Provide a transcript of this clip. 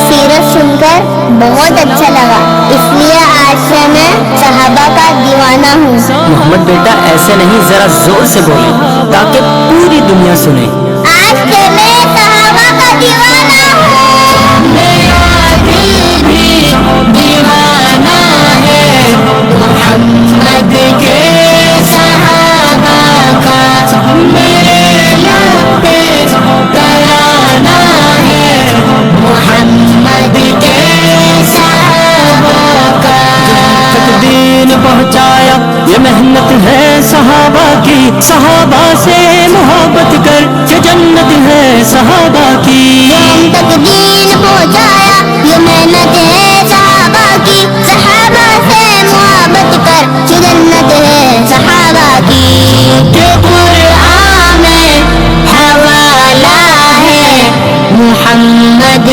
سیرت سن کر بہت اچھا لگا، اس لیے آج سے میں صحابہ کا دیوانہ ہوں۔ محمد بیٹا ایسے نہیں، ذرا زور سے بولیں تاکہ پوری دنیا سنے۔ آج سے میں صحابہ کا دیوانہ ہوں۔ میرا دل بھی دیوانہ ہے محمد کے صحابہ کا، میرے لب پہ ترانہ ہے محمد کے صحابہ کا۔ تک دین پہنچایا یہ محنت ہے صحابہ کی، صحابہ سے محبت کر کہ جنت ہے صحابہ کی۔ ہم تک دین پہنچایا یہ محنت ہے صحابہ کی، صحابہ سے محبت کر کہ جنت ہے صحابہ کی۔ کہ قرآن میں حوالہ ہے محمد